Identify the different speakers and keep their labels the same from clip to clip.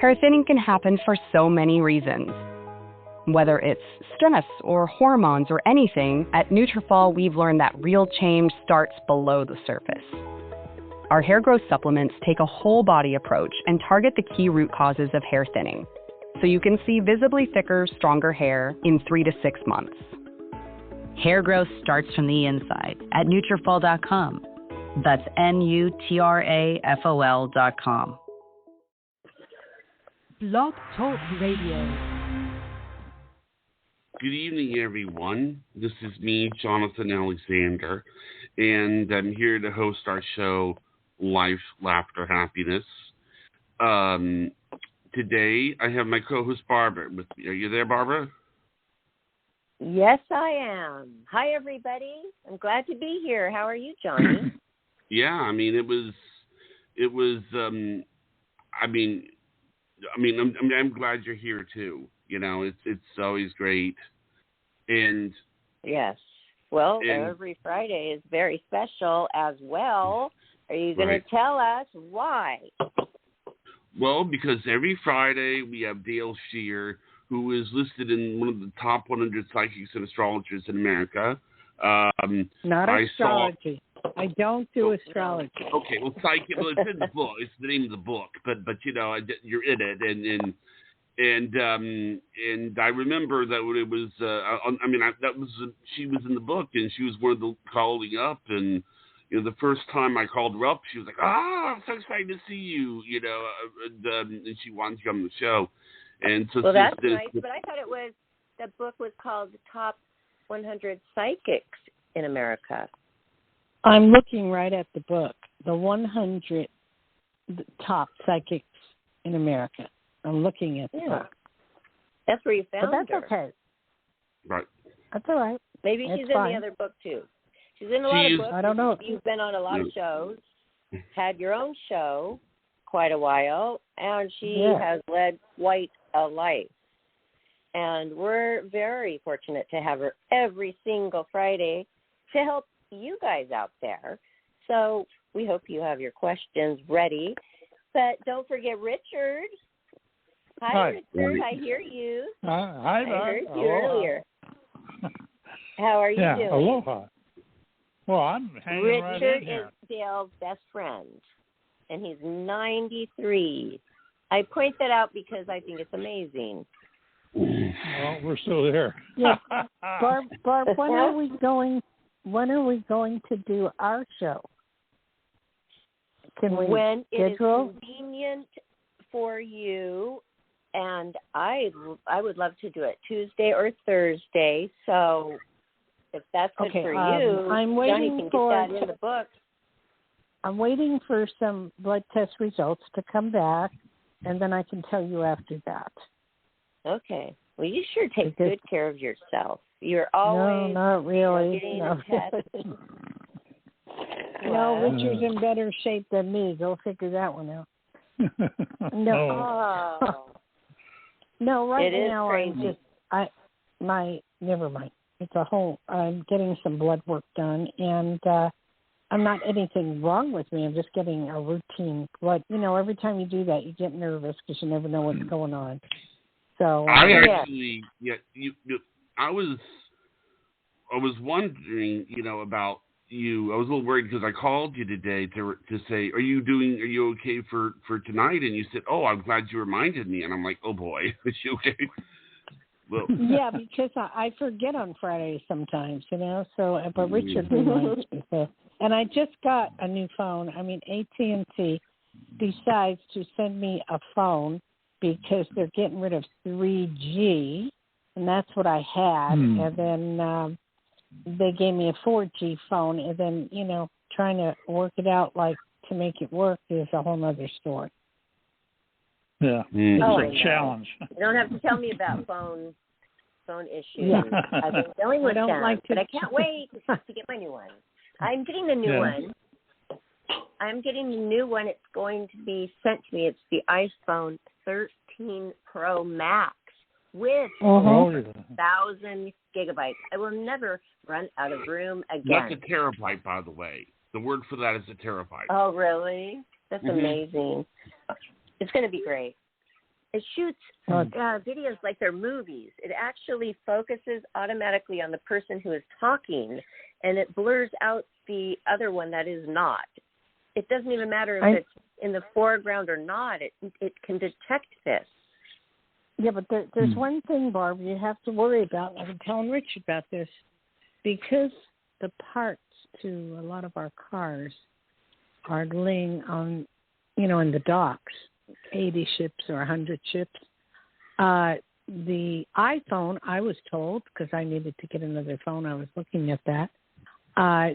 Speaker 1: Hair thinning can happen for so many reasons. Whether it's stress or hormones or anything, at Nutrafol we've learned that real change starts below the surface. Our hair growth supplements take a whole body approach and target the key root causes of hair thinning, so you can see visibly thicker, stronger hair in 3 to 6 months.
Speaker 2: Hair growth starts from the inside at Nutrafol.com. That's Nutrafol.com.
Speaker 3: Blog Talk Radio.
Speaker 4: Good evening, everyone. This is me, Jonathan Alexander, and I'm here to host our show, Life, Laughter, Happiness. Today, I have my co-host, Barbara, with me. Are you there, Barbara?
Speaker 5: Yes, I am. Hi, everybody. I'm glad to be here. How are you, Johnny?
Speaker 4: Yeah, I mean, I'm glad you're here too. You know, it's always great. And
Speaker 5: yes. Well, every Friday is very special as well. Are you going to tell us why?
Speaker 4: Well, because every Friday we have Dayle Schear, who is listed in one of the top 100 psychics and astrologers in America.
Speaker 6: Not astrology. I don't do astrology.
Speaker 4: Okay, well, psychic. Well, it's in the book. It's the name of the book. But you know, you're in it, and I remember that when it was. She was in the book, and she was one of the calling up, and you know, the first time I called her up, she was like, I'm so excited to see you, you know, and she wanted to come on the show. And so,
Speaker 5: well, that's nice, but I thought the book was called The Top 100 Psychics in America.
Speaker 6: I'm looking right at the book, the 100 top psychics in America. I'm looking at the book.
Speaker 5: That's where you found her.
Speaker 6: But that's okay.
Speaker 4: Right.
Speaker 6: That's all right.
Speaker 5: Maybe she's in the other book, too. She's in a lot of books.
Speaker 6: I don't know.
Speaker 5: You've been on a lot of shows, had your own show quite a while, and she has led quite a life. And we're very fortunate to have her every single Friday to help you guys out there. So we hope you have your questions ready. But don't forget Richard. Hi. Richard. I hear you.
Speaker 7: Hi,
Speaker 5: I heard you earlier. How are you doing?
Speaker 7: Aloha. Well, I'm hanging
Speaker 5: Richard
Speaker 7: right in here.
Speaker 5: is Dale's best friend, and he's 93. I point that out because I think it's amazing.
Speaker 7: Well, we're still there.
Speaker 6: Yeah. Barb, when are we going to do our show? Can we
Speaker 5: when
Speaker 6: schedule?
Speaker 5: It is convenient for you, and I would love to do it Tuesday or Thursday. So if that's good for you,
Speaker 6: I'm
Speaker 5: Johnny can get that in the book.
Speaker 6: I'm waiting for some blood test results to come back, and then I can tell you after that.
Speaker 5: Okay. Well, you sure take good care of yourself. You're always...
Speaker 6: No, not really.
Speaker 5: No,
Speaker 6: no, Richard's in better shape than me. Go figure that one out. No.
Speaker 5: Oh.
Speaker 6: No, right
Speaker 5: it
Speaker 6: now
Speaker 5: crazy.
Speaker 6: never mind. It's a whole, I'm getting some blood work done, and I'm not anything wrong with me. I'm just getting a routine blood. You know, every time you do that, you get nervous because you never know what's going on. So
Speaker 4: I actually, I was wondering, you know, about you. I was a little worried because I called you today to say, are you okay for tonight? And you said, oh, I'm glad you reminded me. And I'm like, oh boy, is she okay? Well,
Speaker 6: yeah, because I forget on Fridays sometimes, you know. So, but Richard reminds me. So, and I just got a new phone. I mean, AT&T decides to send me a phone because they're getting rid of 3G, and that's what I had. And then they gave me a 4G phone, and then, you know, trying to work it out, like, to make it work is a whole other story.
Speaker 7: Yeah, it's a challenge.
Speaker 5: You don't have to tell me about phone issues. I've been dealing with them, but I can't wait to get my new one. I'm getting the new one. I'm getting the new one. It's going to be sent to me. It's the iPhone 13 Pro Max with 1,000 gigabytes. I will never run out of room again.
Speaker 4: That's a terabyte, by the way. The word for that is a terabyte.
Speaker 5: Oh, really? That's amazing. It's going to be great. It shoots videos like they're movies. It actually focuses automatically on the person who is talking, and it blurs out the other one that is not. It doesn't even matter if it's in the foreground or not. It can detect this.
Speaker 6: Yeah, but there's one thing, Barb, you have to worry about. I've been telling Rich about this. Because the parts to a lot of our cars are laying on, in the docks, 80 ships or 100 ships. The iPhone, I was told, because I needed to get another phone, I was looking at that.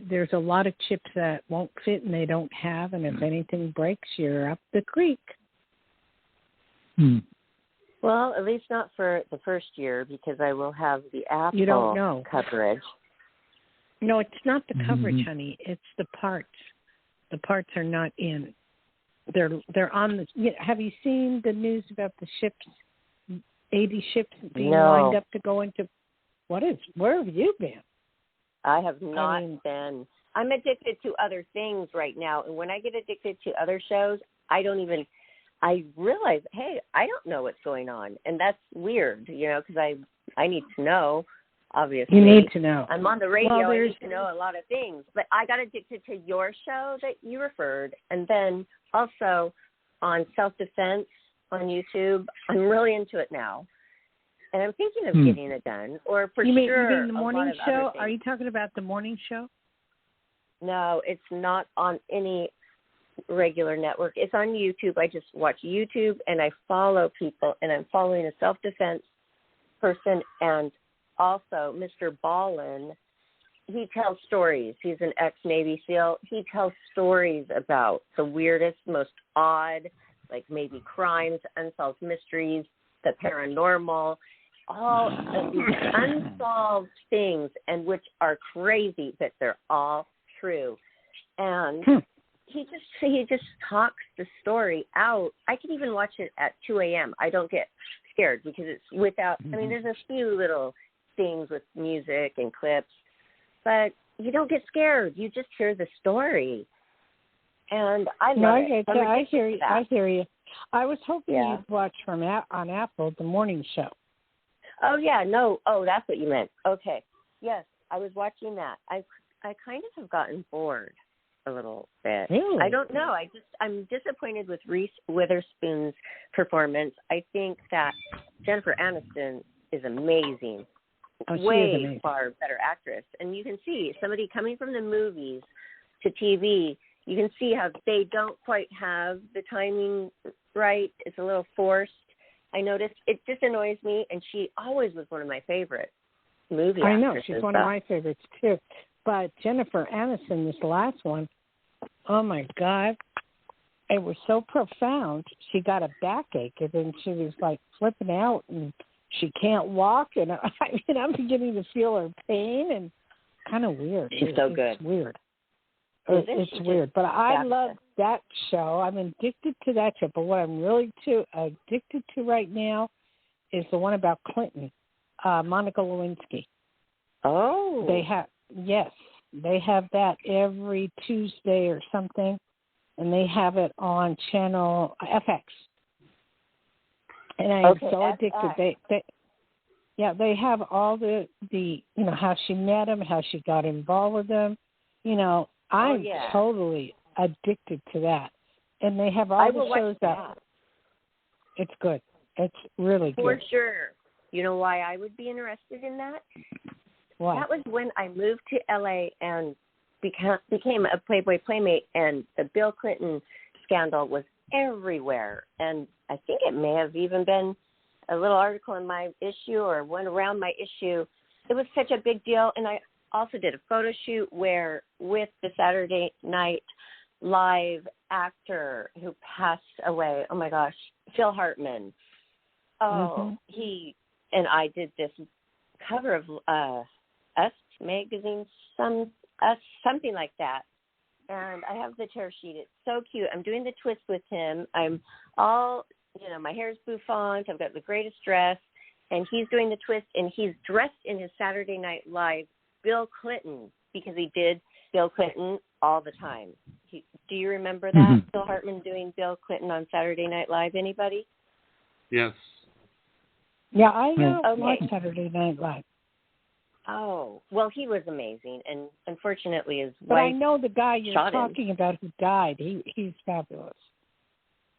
Speaker 6: There's a lot of chips that won't fit and they don't have, and if anything breaks, you're up the creek.
Speaker 5: Well, at least not for the first year, because I will have the Apple
Speaker 6: You don't know.
Speaker 5: coverage.
Speaker 6: No, it's not the coverage, honey. It's the parts. The parts are not in. They're on the. Have you seen the news about the ships? 80 ships being lined up to go into. Where have you been?
Speaker 5: I have not been. I'm addicted to other things right now, and when I get addicted to other shows, I realize, hey, I don't know what's going on, and that's weird, because I need to know. Obviously,
Speaker 6: you need to know.
Speaker 5: I'm on the radio. I need to know a lot of things. But I got addicted to your show that you referred, and then also on self-defense on YouTube. I'm really into it now, and I'm thinking of getting it done. Or for
Speaker 6: you
Speaker 5: sure,
Speaker 6: mean the morning show? Are you talking about the morning show?
Speaker 5: No, it's not on any regular network. It's on YouTube. I just watch YouTube, and I follow people, and I'm following a self-defense person and also Mr. Ballin. He tells stories. He's an ex-Navy SEAL. He tells stories about the weirdest, most odd, like maybe crimes, unsolved mysteries, the paranormal, all of these unsolved things, and which are crazy, but they're all true. And he just talks the story out. I can even watch it at 2 a.m. I don't get scared because it's without, there's a few little things with music and clips, but you don't get scared. You just hear the story. And I love it.
Speaker 6: I hear you. I was hoping you'd watch on Apple the morning show.
Speaker 5: Oh, yeah. No. Oh, that's what you meant. Okay. Yes, I was watching that. I kind of have gotten bored a little bit.
Speaker 6: Really?
Speaker 5: I don't know. I'm disappointed with Reese Witherspoon's performance. I think that Jennifer Aniston is amazing. Way far better actress. And you can see somebody coming from the movies to TV, you can see how they don't quite have the timing right. It's a little forced. I noticed. It just annoys me, and she always was one of my favorite movie actresses.
Speaker 6: I know, she's one of my favorites too. But Jennifer Aniston, this last one, oh my God, it was so profound. She got a backache, and then she was like flipping out, and she can't walk, and I'm beginning to feel her pain, and kind of weird.
Speaker 5: She's so good.
Speaker 6: It's weird. It's weird, but I love that show. I'm addicted to that show. But what I'm really addicted to right now is the one about Clinton, Monica Lewinsky.
Speaker 5: Oh,
Speaker 6: they have that every Tuesday or something, and they have it on channel FX. And I'm so addicted. They have all the how she met him, how she got involved with him. I'm totally addicted to that. And they have all the shows that. It's good. It's really good.
Speaker 5: For sure. You know why I would be interested in that?
Speaker 6: Why?
Speaker 5: That was when I moved to L.A. and became a Playboy Playmate, and the Bill Clinton scandal was everywhere. And I think it may have even been a little article in my issue or went around my issue. It was such a big deal. And I also did a photo shoot with the Saturday Night Live actor who passed away. Oh my gosh, Phil Hartman. Oh, he and I did this cover of Us magazine, something like that. And I have the tear sheet. It's so cute. I'm doing the twist with him. I'm all, my hair's bouffant. I've got the greatest dress, and he's doing the twist, and he's dressed in his Saturday Night Live Bill Clinton, because he did Bill Clinton all the time. Do you remember that? Phil Hartman doing Bill Clinton on Saturday Night Live? Anybody?
Speaker 4: Yes.
Speaker 6: Yeah, I watched Saturday Night Live.
Speaker 5: Oh, well, he was amazing, and unfortunately his
Speaker 6: But
Speaker 5: wife
Speaker 6: I know the guy you're
Speaker 5: shot
Speaker 6: talking about who died. He's fabulous.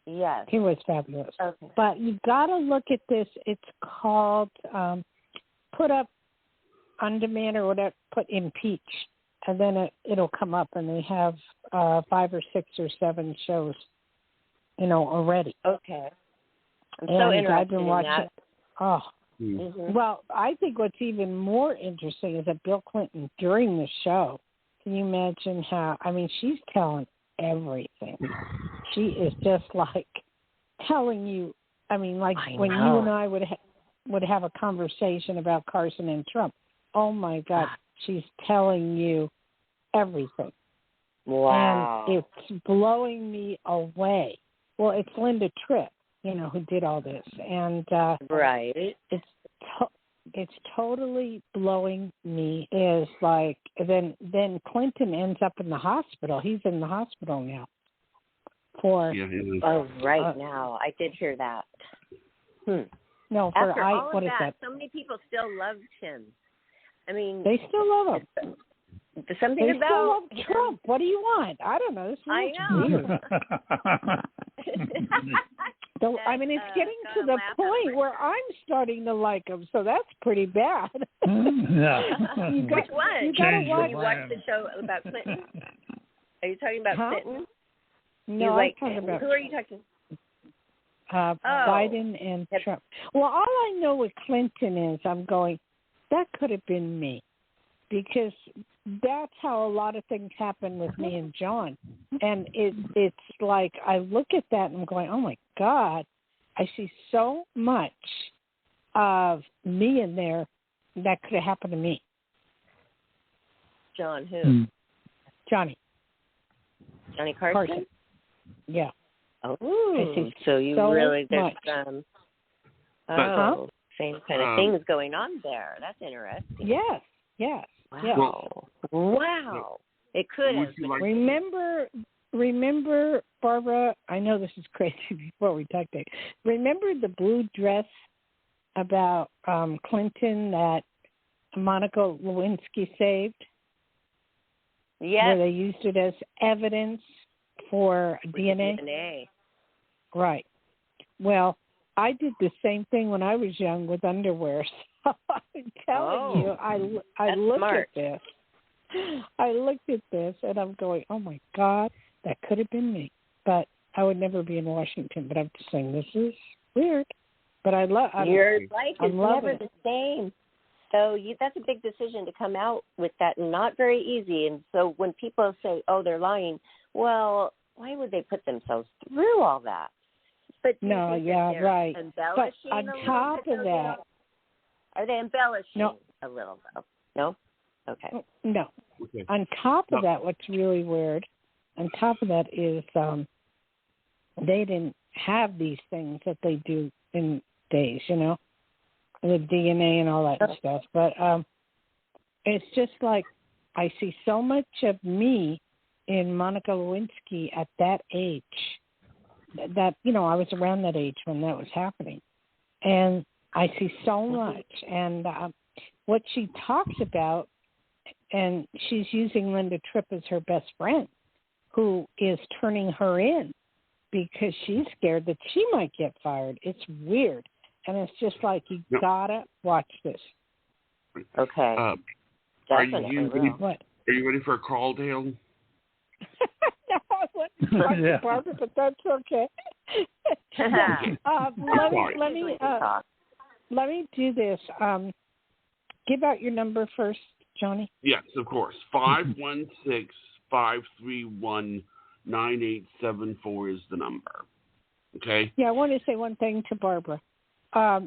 Speaker 5: Yes.
Speaker 6: He was fabulous.
Speaker 5: Okay.
Speaker 6: But you got to look at this. It's called put up on-demand or whatever, put impeach, and then it'll come up, and they have 5 or 6 or 7 shows, already.
Speaker 5: Okay. I'm
Speaker 6: and
Speaker 5: so interested
Speaker 6: I've been watching.
Speaker 5: in that.
Speaker 6: Oh.
Speaker 5: Mm-hmm.
Speaker 6: Well, I think what's even more interesting is that Bill Clinton, during the show, can you imagine how, she's telling everything. She is just like telling you, like when you and I would have a conversation about Carson and Trump. Oh, my God, she's telling you everything.
Speaker 5: Wow.
Speaker 6: And it's blowing me away. Well, it's Linda Tripp, who did all this. And
Speaker 5: right.
Speaker 6: It's totally blowing me. Is like then Clinton ends up in the hospital. He's in the hospital now.
Speaker 5: Now I did hear that.
Speaker 6: No,
Speaker 5: after all
Speaker 6: what
Speaker 5: of
Speaker 6: is that?
Speaker 5: So many people still loved him.
Speaker 6: They still love him.
Speaker 5: Something
Speaker 6: they
Speaker 5: about
Speaker 6: still love
Speaker 5: him.
Speaker 6: Trump. What do you want? I don't know.
Speaker 5: I know.
Speaker 6: Weird. So, it's getting to the point where I'm starting to like him, so that's pretty bad.
Speaker 7: Yeah.
Speaker 5: Which one?
Speaker 6: You gotta
Speaker 5: You watch the show about Clinton? Are you talking about Clinton?
Speaker 6: No,
Speaker 5: I'm
Speaker 6: talking about.
Speaker 5: Who are you talking?
Speaker 6: Biden and Trump. Well, all I know with Clinton is I'm going, that could have been me, because that's how a lot of things happen with me and John. And it's like I look at that and I'm going, oh, my God, I see so much of me in there that could have happened to me.
Speaker 5: John who?
Speaker 6: Johnny
Speaker 5: Carson?
Speaker 6: Yeah.
Speaker 5: Oh, so you
Speaker 6: so
Speaker 5: really, there's
Speaker 6: much.
Speaker 5: Same kind of things going on there. That's interesting.
Speaker 6: Yes.
Speaker 5: Wow. Wow. It could have.
Speaker 6: Remember, Barbara, I know this is crazy before we talk to you. Remember the blue dress about Clinton that Monica Lewinsky saved?
Speaker 5: Yes.
Speaker 6: Where they used it as evidence for DNA? Right. Well, I did the same thing when I was young with underwear. So I'm telling you, I looked at this. I looked at this and I'm going, oh, my God, that could have been me. But I would never be in Washington. But I'm just saying, this is weird. But I love
Speaker 5: your life is never the same. So that's a big decision to come out with that, and not very easy. And so when people say, oh, they're lying, well, why would they put themselves through all that? But
Speaker 6: no, yeah, right.
Speaker 5: Embellishing
Speaker 6: but on top of that,
Speaker 5: are they embellishing
Speaker 6: a
Speaker 5: little though? No? Okay.
Speaker 6: No. Okay. On top of that, what's really weird, on top of that is they didn't have these things that they do in days, with DNA and all that stuff. But it's just like I see so much of me in Monica Lewinsky at that age that, I was around that age when that was happening. And I see so much. And what she talks about, and she's using Linda Tripp as her best friend, who is turning her in because she's scared that she might get fired. It's weird. And it's just like, you gotta watch this.
Speaker 5: Okay.
Speaker 4: Are you ready for a call, Dayle?
Speaker 6: No, I wouldn't talk to Barbara, but that's okay. Let me do this. Give out your number first, Johnny.
Speaker 4: Yes, of course. 516-531-9874 is the number. Okay?
Speaker 6: Yeah, I want to say one thing to Barbara. I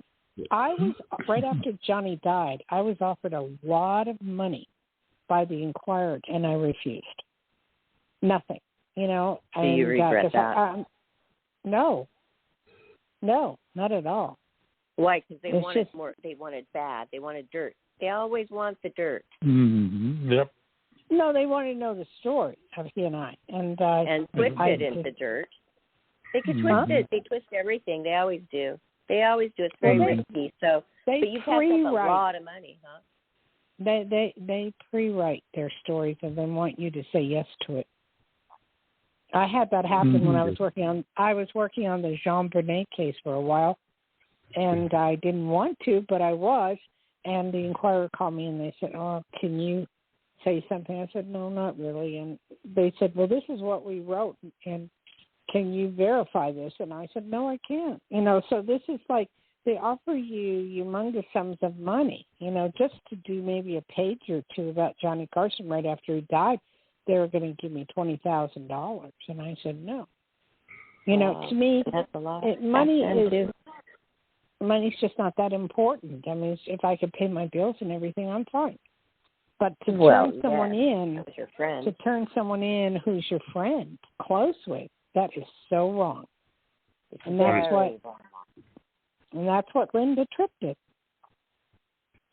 Speaker 6: was, right after Johnny died, I was offered a lot of money by the Inquirer, and I refused. Nothing,
Speaker 5: Do you regret that?
Speaker 6: No, not at all.
Speaker 5: Why? Because they wanted more. They wanted bad. They wanted dirt. They always want the dirt.
Speaker 7: Mm-hmm. Yep.
Speaker 6: No, they wanted to know the story of he and I. And
Speaker 5: twist it into dirt. They could twist it. They twist everything. They always do. They always do. It's very risky. So, but you pass up a lot of money, huh?
Speaker 6: They pre-write their stories and then want you to say yes to it. I had that happen when I was working on the Jean Bonnet case for a while, and I didn't want to, but I was. And the Inquirer called me and they said, "Oh, can you say something?" I said, "No, not really." And they said, "Well, this is what we wrote, and can you verify this?" And I said, "No, I can't." So this is like they offer you humongous sums of money, just to do maybe a page or two about Johnny Carson right after he died. They were going to give me $20,000, and I said no. To me,
Speaker 5: that's a lot.
Speaker 6: Money's just not that important. I mean, if I could pay my bills and everything, I'm fine. But to turn someone in who's your friend, close with, that is so wrong. And that's what Linda Tripp did.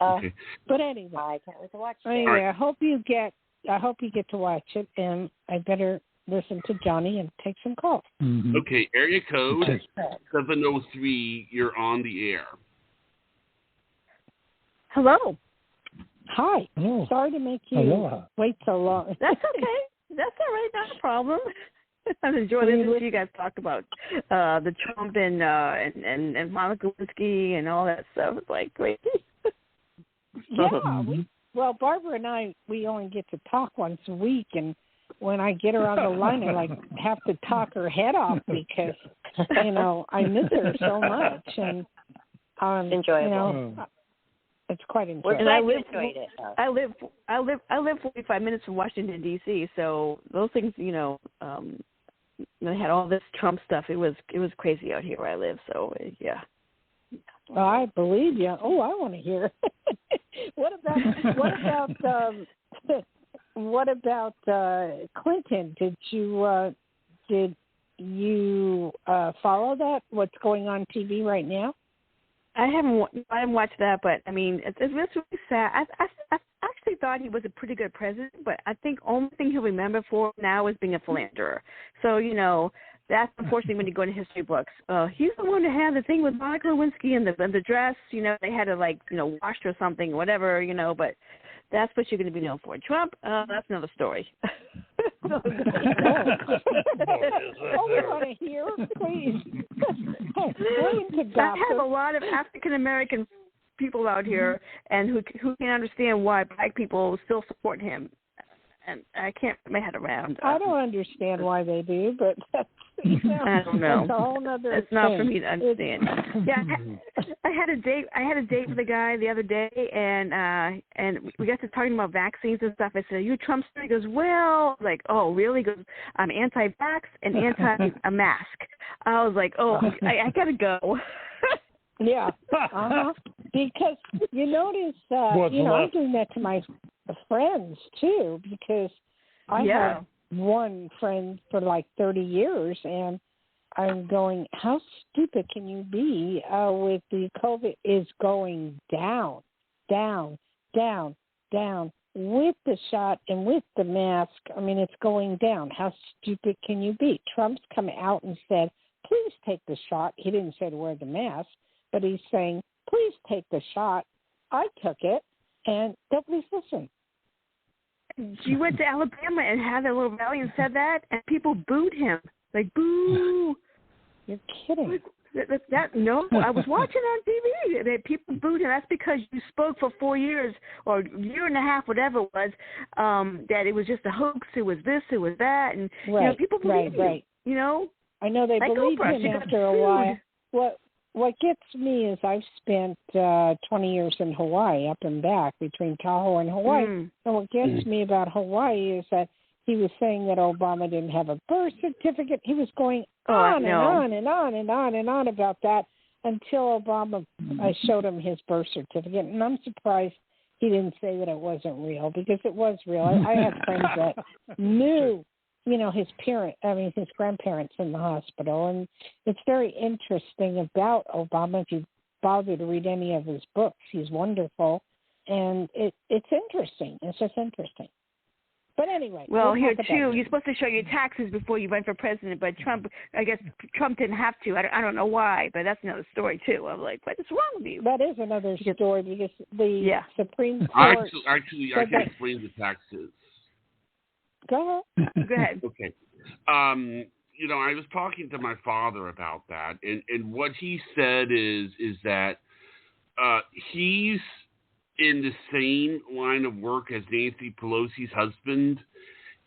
Speaker 4: Okay.
Speaker 6: But anyway,
Speaker 5: I can't wait to watch it.
Speaker 6: Anyway, I hope you get to watch it, and I better listen to Johnny and take some calls.
Speaker 7: Mm-hmm.
Speaker 4: Okay, area code 703. You're on the air.
Speaker 8: Hello.
Speaker 6: Hi.
Speaker 7: Hello.
Speaker 6: Sorry to make you wait so long.
Speaker 8: That's okay. That's all right. Not a problem. I'm enjoying listening to you guys talk about the Trump and Monica Lewinsky and all that stuff. It's like crazy.
Speaker 6: Yeah. Well, Barbara and I, we only get to talk once a week, and when I get her on the line, I have to talk her head off because I miss her so much, and
Speaker 5: enjoyable.
Speaker 6: It's quite enjoyable.
Speaker 5: And I enjoyed it.
Speaker 8: I live 45 minutes from Washington D.C., so those things, they had all this Trump stuff. It was crazy out here where I live. So yeah.
Speaker 6: Well, I believe you. Oh, I want to hear. What about Clinton? Did you follow that? What's going on TV right now?
Speaker 8: I haven't watched that, but I mean, it's really sad. I actually thought he was a pretty good president, but I think only thing he'll remember for now is being a philanderer. So that's unfortunately when you go into history books. He's the one to have the thing with Monica Lewinsky and the dress. They had to wash her or something, whatever. But that's what you're going to be known for. Trump, that's another story.
Speaker 6: I want to hear, please.
Speaker 8: I have a lot of African American people out here, and who can't understand why black people still support him, and I can't put my head around.
Speaker 6: I don't understand why they do, but that's,
Speaker 8: I don't know.
Speaker 6: That's a whole other
Speaker 8: It's
Speaker 6: thing.
Speaker 8: not for me to understand. Yeah, I had a date with a guy the other day, and we got to talking about vaccines and stuff. I said, "Are you a Trumpster?" He goes, "Well," like, "Oh, really?" He goes, "I'm anti-vax and anti-mask." I was like, "Oh, I gotta go."
Speaker 6: Yeah, because you notice, I'm doing that to my friends too, because I have one friend for like 30 years, and I'm going, how stupid can you be with the COVID is going down, down, down, down, with the shot and with the mask. I mean, it's going down. How stupid can you be? Trump's come out and said, please take the shot. He didn't say to wear the mask, but he's saying, please take the shot. I took it, and nobody's listening.
Speaker 8: She went to Alabama and had a little rally and said that, and people booed him. Like, boo.
Speaker 6: You're kidding.
Speaker 8: No, I was watching on TV. That people booed him. That's because you spoke for 4 years or a year and a half, whatever it was, that it was just a hoax. It was this, it was that. And, people believe you,
Speaker 6: I know they believe him after a while. What gets me is I've spent 20 years in Hawaii, up and back, between Tahoe and Hawaii. And what gets me about Hawaii is that he was saying that Obama didn't have a birth certificate. He was going on and on and on and on and on about that until Obama showed him his birth certificate. And I'm surprised he didn't say that it wasn't real, because it was real. I have friends that knew his grandparents in the hospital. And it's very interesting about Obama. If you bother to read any of his books, he's wonderful. And it's interesting. It's just interesting. But anyway.
Speaker 8: Well, here
Speaker 6: talk
Speaker 8: too,
Speaker 6: about
Speaker 8: you're supposed to show your taxes before you run for president, but Trump didn't have to. I don't know why, but that's another story too. I'm like, what is wrong with you?
Speaker 6: That is another story because the Supreme
Speaker 4: I
Speaker 6: Court.
Speaker 4: can explain the taxes.
Speaker 6: Go ahead.
Speaker 8: Go ahead.
Speaker 4: Okay. I was talking to my father about that, and what he said is that he's in the same line of work as Nancy Pelosi's husband,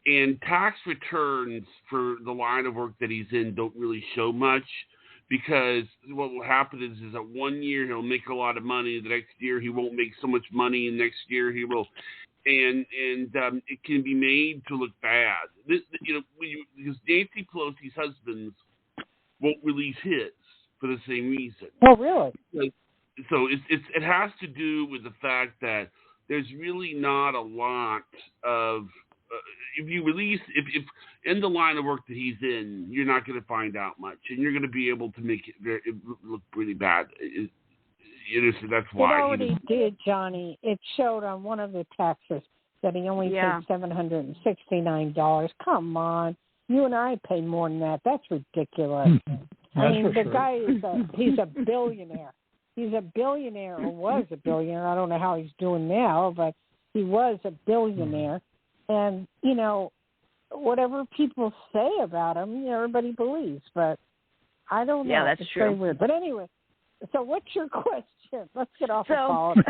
Speaker 4: and tax returns for the line of work that he's in don't really show much, because what will happen is that 1 year he'll make a lot of money, the next year he won't make so much money, and next year he will, and it can be made to look bad. Because Nancy Pelosi's husband won't release his for the same reason.
Speaker 6: Oh, really?
Speaker 4: So it has to do with the fact that there's really not a lot of if in the line of work that he's in, you're not going to find out much, and you're going to be able to make it look pretty bad. That's why
Speaker 6: it already did, Johnny. It showed on one of the taxes that he only paid $769. Come on, you and I pay more than that. That's ridiculous. I mean, the guy he's a billionaire. He's a billionaire, or was a billionaire. I don't know how he's doing now, but he was a billionaire. And, whatever people say about him, everybody believes. But I don't know.
Speaker 8: Yeah, that's
Speaker 6: it's
Speaker 8: true.
Speaker 6: very weird. But anyway, so what's your question? Let's get off the phone.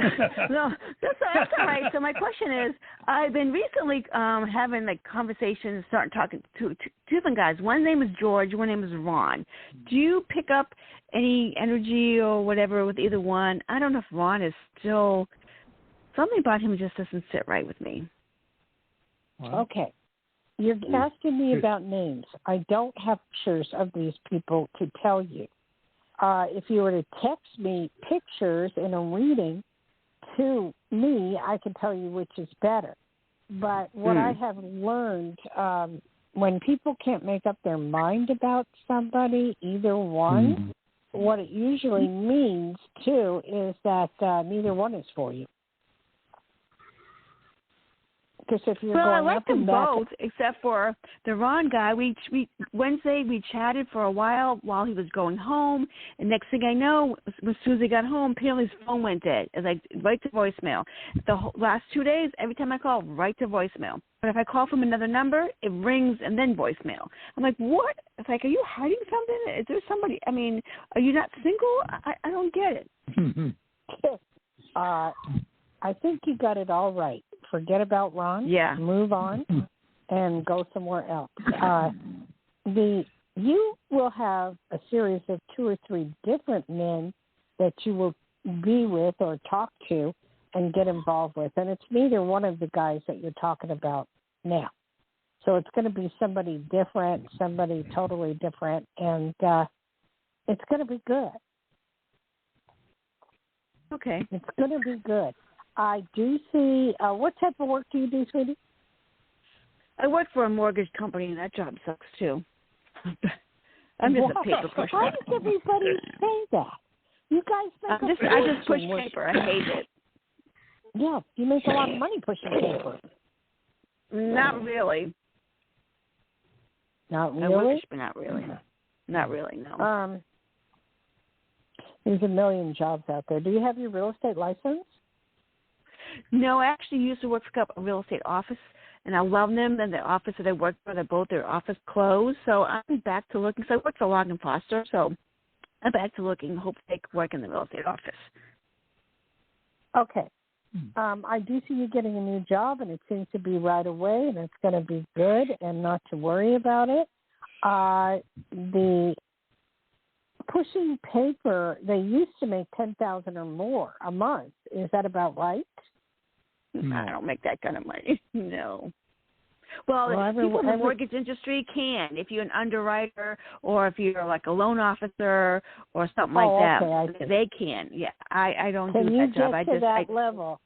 Speaker 8: No, that's all right. So my question is, I've been recently having conversations, starting talking to two different guys. One name is George, one name is Ron. Do you pick up any energy or whatever with either one? I don't know if Ron is still, something about him just doesn't sit right with me.
Speaker 6: Okay. You're asking me about names. I don't have pictures of these people to tell you. If you were to text me pictures in a reading to me, I can tell you which is better. But what I have learned, when people can't make up their mind about somebody, either one, what it usually means, too, is that neither one is for you. Because if you're
Speaker 8: I
Speaker 6: going
Speaker 8: like
Speaker 6: up
Speaker 8: them
Speaker 6: and back,
Speaker 8: both, except for the Ron guy. We Wednesday we chatted for a while he was going home, and next thing I know, as soon as he got home, apparently his phone went dead. It's like right to voicemail. The last 2 days, every time I call, right to voicemail. But if I call from another number, it rings and then voicemail. I'm like, what? It's like, are you hiding something? Is there somebody? I mean, are you not single? I don't get it.
Speaker 6: I think you got it all right. Forget about Ron.
Speaker 8: Yeah.
Speaker 6: Move on and go somewhere else. You will have a series of 2 or 3 different men that you will be with or talk to and get involved with. And it's neither one of the guys that you're talking about now. So it's going to be somebody different, somebody totally different, and it's going to be good.
Speaker 8: Okay.
Speaker 6: It's going to be good. I do see, what type of work do you do, sweetie?
Speaker 8: I work for a mortgage company, and that job sucks, too. I'm just a paper pusher.
Speaker 6: Why does everybody say that? You guys make
Speaker 8: I just push paper. I hate it.
Speaker 6: Yeah, you make a lot of money pushing paper.
Speaker 8: Not really.
Speaker 6: Not really?
Speaker 8: I wish, but not really. Not really, no.
Speaker 6: There's a million jobs out there. Do you have your real estate license?
Speaker 8: No, I actually used to work for a real estate office, and I love them. And the office that I worked for, their office closed. So I'm back to looking. So I work for Log & Foster, so I'm back to looking. Hope to work in the real estate office.
Speaker 6: Okay. I do see you getting a new job, and it seems to be right away, and it's going to be good, and not to worry about it. The pushing paper, they used to make $10,000 or more a month. Is that about right?
Speaker 8: I don't make that kind of money. No. Well, people in the mortgage industry can. If you're an underwriter or if you're like a loan officer or something like that, they can. Yeah, I don't do that job.
Speaker 6: Can you get to that level?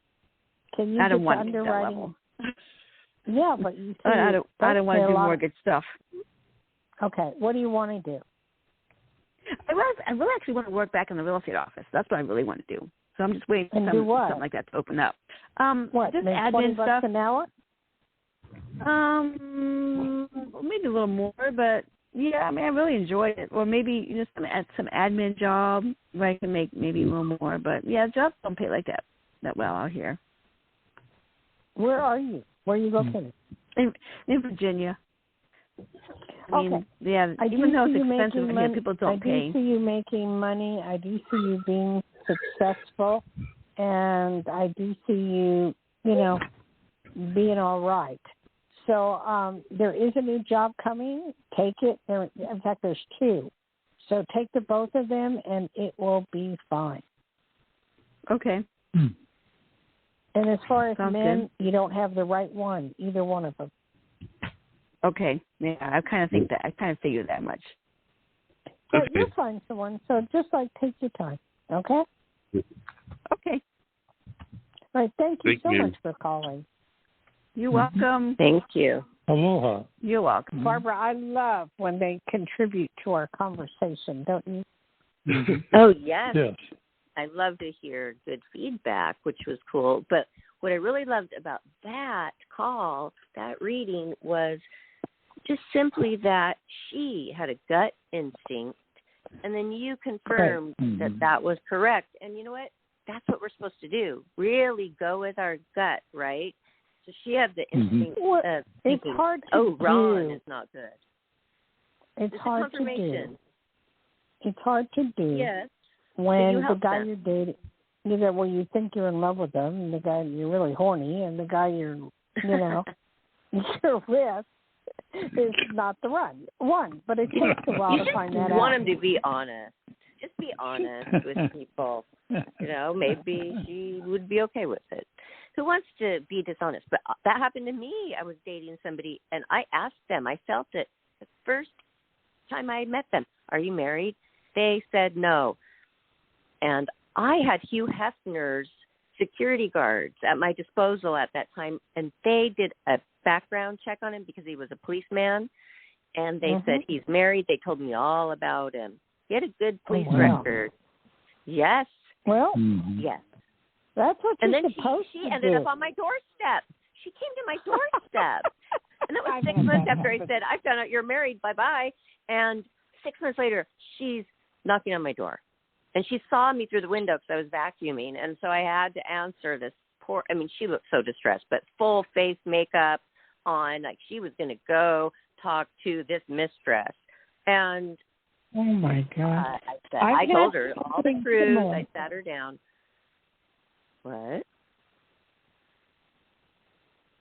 Speaker 6: Can you
Speaker 8: I don't
Speaker 6: get
Speaker 8: want
Speaker 6: to underwriting?
Speaker 8: that level.
Speaker 6: Yeah, but you see,
Speaker 8: I don't want to do mortgage stuff.
Speaker 6: Okay, what do you want to do?
Speaker 8: I really actually want to work back in the real estate office. That's what I really want to do. So I'm just waiting for something like that to open up.
Speaker 6: What?
Speaker 8: Just
Speaker 6: make
Speaker 8: admin
Speaker 6: $20
Speaker 8: stuff.
Speaker 6: an hour?
Speaker 8: Maybe a little more, but yeah, I mean, I really enjoyed it. Or maybe some admin job where I can make maybe a little more. But yeah, jobs don't pay like that well out here.
Speaker 6: Where are you? Where are you located?
Speaker 8: In Virginia. I mean,
Speaker 6: Okay.
Speaker 8: yeah, even though it's expensive here, people don't pay.
Speaker 6: I do see you making money. I do see you being successful, and I do see you, being all right. So there is a new job coming. Take it. In fact, there's two. So take the both of them, and it will be fine.
Speaker 8: Okay.
Speaker 6: And as far as
Speaker 8: Sounds
Speaker 6: men,
Speaker 8: good.
Speaker 6: you don't have the right one, either one of them.
Speaker 8: Okay. Yeah, I kind of think that. I kind of figured that much.
Speaker 6: But you'll find someone. So just take your time. Okay?
Speaker 8: Okay.
Speaker 6: All right. Thank you so
Speaker 4: you.
Speaker 6: much for calling.
Speaker 8: You're welcome.
Speaker 5: Thank you.
Speaker 7: Aloha.
Speaker 8: You're welcome.
Speaker 6: Barbara, I love when they contribute to our conversation, don't you?
Speaker 5: Oh, yes.
Speaker 7: Yes.
Speaker 5: I love to hear good feedback, which was cool. But what I really loved about that call, that reading, was just simply that she had a gut instinct, and then you confirmed that was correct. And you know what? That's what we're supposed to do. Really go with our gut, right? So she had the instinct of thinking,
Speaker 6: it's hard to
Speaker 5: Ron
Speaker 6: do.
Speaker 5: is not good.
Speaker 6: It's hard to do. It's hard to do.
Speaker 5: Yes.
Speaker 6: When
Speaker 5: you
Speaker 6: the
Speaker 5: help
Speaker 6: guy
Speaker 5: them?
Speaker 6: you're dating, you think you're in love with them, and the guy you're really horny, and the guy you're with is not the one. But it takes a while to find that out.
Speaker 5: You want him to be honest. Just be honest with people. Maybe she would be okay with it. Who wants to be dishonest? But that happened to me. I was dating somebody, and I asked them. I felt it the first time I met them. Are you married? They said no. And I had Hugh Hefner's security guards at my disposal at that time, and they did a background check on him because he was a policeman, and they said he's married. They told me all about him. He had a good police record. Yes.
Speaker 6: Well,
Speaker 5: yes.
Speaker 6: That's what
Speaker 5: and
Speaker 6: you're
Speaker 5: then
Speaker 6: supposed
Speaker 5: she
Speaker 6: to
Speaker 5: ended
Speaker 6: do.
Speaker 5: up on my doorstep. She came to my doorstep. And that was 6 months after I said, I found out you're married, bye-bye. And 6 months later, she's knocking on my door. And she saw me through the window because I was vacuuming. And so I had to answer this she looked so distressed, but full face makeup on, like she was going to go talk to this mistress. And
Speaker 6: oh, my God.
Speaker 5: I told her all the truth. I sat her down. What?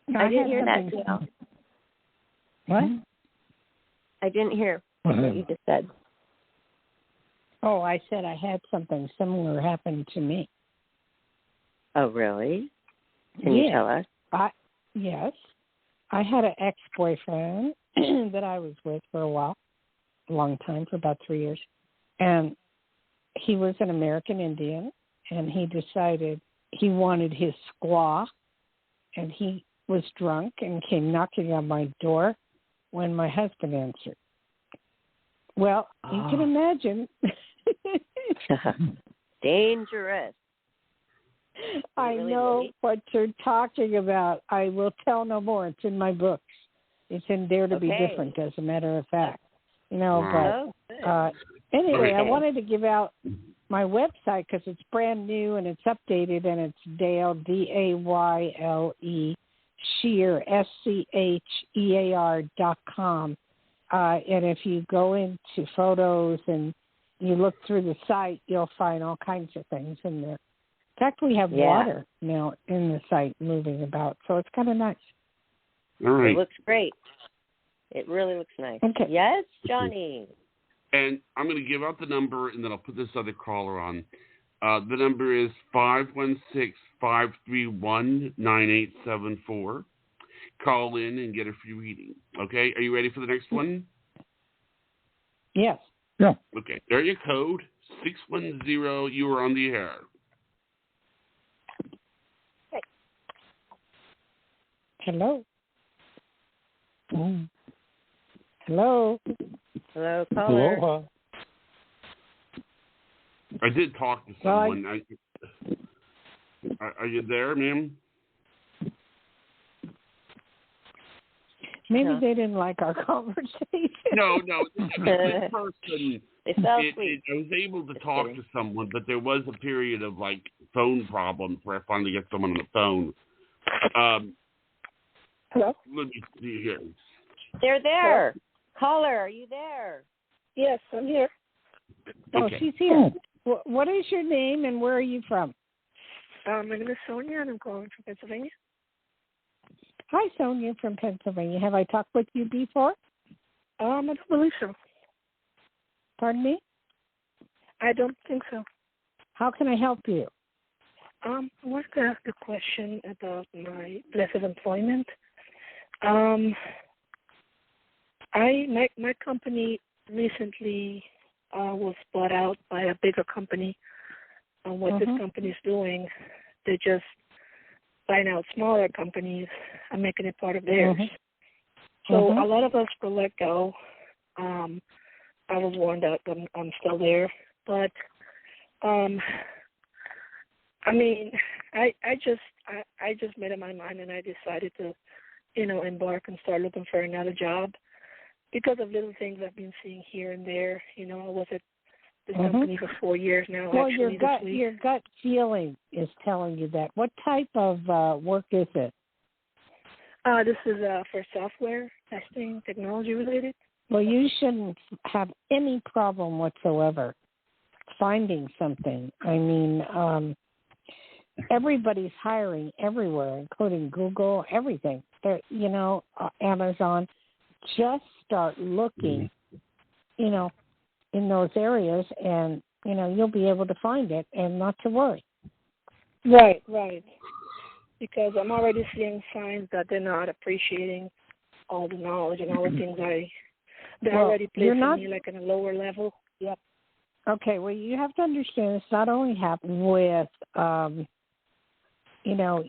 Speaker 6: No,
Speaker 5: I didn't hear that, Dayle.
Speaker 6: What?
Speaker 5: I didn't hear what you just said.
Speaker 6: Oh, I said I had something similar happen to me.
Speaker 5: Oh, really? Can you tell us?
Speaker 6: Yes. I had an ex-boyfriend that I was with for a long time, for about 3 years. And he was an American Indian, and he decided he wanted his squaw, and he was drunk and came knocking on my door when my husband answered. Well, you can imagine.
Speaker 5: Dangerous.
Speaker 6: I
Speaker 5: really
Speaker 6: know
Speaker 5: late?
Speaker 6: what you're talking about. I will tell no more. It's in my books. It's in Dare to Be Different, as a matter of fact. But anyway, I wanted to give out my website because it's brand new and it's updated, and it's Dayle, Dayle, Schear, SCHEAR.com. And if you go into photos and you look through the site, you'll find all kinds of things in there. In fact, we have water now in the site moving about, so it's kind of nice.
Speaker 4: All right.
Speaker 5: It looks great. It really looks nice.
Speaker 6: Okay.
Speaker 5: Yes, Johnny.
Speaker 4: And I'm going to give out the number, and then I'll put this other caller on. The number is 516-531-9874. Call in and get a free reading. Okay? Are you ready for the next one?
Speaker 6: Yes.
Speaker 7: Yeah.
Speaker 4: Okay. Area code 610. You are on the air.
Speaker 6: Hello. Hello.
Speaker 5: Hello, caller.
Speaker 7: Aloha.
Speaker 4: I did talk to someone. Are you there, ma'am?
Speaker 6: Maybe they didn't like our conversation.
Speaker 4: No. This person,
Speaker 5: They fell asleep.
Speaker 4: I was able to talk to someone, but there was a period of like phone problems where I finally got someone on the phone.
Speaker 9: Hello?
Speaker 4: Let me see here.
Speaker 5: They're there. Caller, are you there?
Speaker 9: Yes, I'm here.
Speaker 6: Oh,
Speaker 4: Okay.
Speaker 6: she's here. What is your name and where are you from?
Speaker 9: My name is Sonia, and I'm calling from Pennsylvania.
Speaker 6: Hi, Sonia from Pennsylvania. Have I talked with you before?
Speaker 9: I don't believe so.
Speaker 6: Pardon me?
Speaker 9: I don't think so.
Speaker 6: How can I help you?
Speaker 9: I want to ask a question about my place of employment. My company recently was bought out by a bigger company. What this company is doing, they're just buying out smaller companies and making it part of theirs. So a lot of us were let go. I was warned that I'm still there, but I mean, I just made up my mind, and I decided to, embark and start looking for another job because of little things I've been seeing here and there. I was at this company for 4 years now.
Speaker 6: Well,
Speaker 9: actually,
Speaker 6: your gut feeling is telling you that. What type of work is it?
Speaker 9: This is for software testing, technology related.
Speaker 6: Well, you shouldn't have any problem whatsoever finding something. I mean, everybody's hiring everywhere, including Google, everything. Amazon. Just start looking, in those areas, and, you'll be able to find it and not to worry.
Speaker 9: Right. Because I'm already seeing signs that they're not appreciating all the knowledge and all the things they're already placing me like in a lower level. Yep.
Speaker 6: Okay, well, you have to understand it's not only happening with,